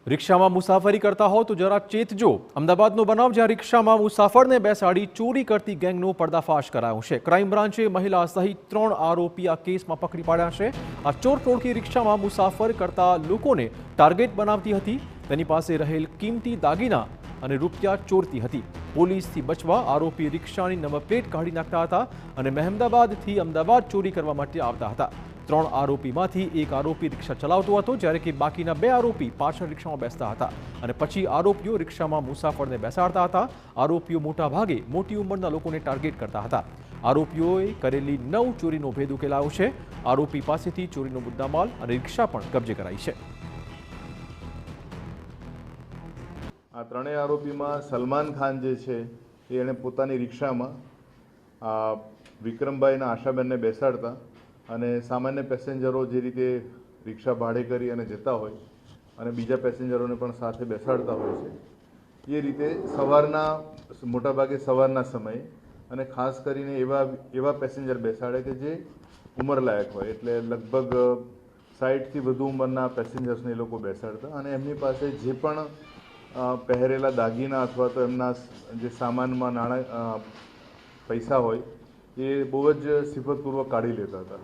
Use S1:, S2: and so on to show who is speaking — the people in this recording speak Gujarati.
S1: રિક્ષામાં મુસાફરી કરતા હો તો જરા ચેતજો। અમદાવાદનો બનાવ, જ્યાં રિક્ષામાં મુસાફરને બેસાડી ચોરી કરતી ગેંગનો પર્દાફાશ કરાયો છે। ક્રાઇમ બ્રાન્ચે મહિલા સહિત 3 આરોપી આ કેસમાં પકડી પાડ્યા છે। આ ચોર ટોળકી રિક્ષામાં મુસાફર કરતા લોકોને ટાર્ગેટ બનાવતી હતી, તેની પાસે રહેલ કિંમતી દાગીના અને રૂપિયા ચોરતી હતી। પોલીસથી બચવા આરોપી રિક્ષાની નંબર પ્લેટ કાઢી નાખતા હતા અને મહેમદાબાદથી અમદાવાદ ચોરી કરવા માટે આવતા હતા। 3 આરોપીમાંથી એક આરોપી રિક્ષા ચલાવતો હતો, જ્યારે કે બાકીના 2 આરોપી પાછળ રિક્ષામાં બેસતા હતા અને પછી આરોપીઓ રિક્ષામાં મુસાફરને બેસાડતા હતા। આરોપીઓ મોટા ભાગે મોટી ઉંમરના લોકોને ટાર્ગેટ કરતા હતા। આરોપીઓએ કરેલી 9 ચોરીનો ભેદ ઉકેલાયો છે। આરોપી પાસેથી ચોરીનો મુદ્દામાલ અને રિક્ષા પણ કબજે કરાઈ છે।
S2: આ ત્રણેય આરોપીમાં સલમાન ખાન જે છે એણે પોતાની રિક્ષામાં વિક્રમભાઈના આશાબેનને બેસાડતા અને સામાન્ય પેસેન્જરો જે રીતે રિક્ષા ભાડે કરી અને જતા હોય અને બીજા પેસેન્જરોને પણ સાથે બેસાડતા હોય છે, એ રીતે મોટાભાગે સવારના સમયે અને ખાસ કરીને એવા પેસેન્જર બેસાડે કે જે ઉંમરલાયક હોય, એટલે લગભગ 60થી વધુ ઉંમરના પેસેન્જર્સને એ લોકો બેસાડતા અને એમની પાસે જે પણ પહેરેલા દાગીના અથવા તો એમના જે સામાનમાં પૈસા હોય એ બહુ જ સિફતપૂર્વક કાઢી લેતા હતા।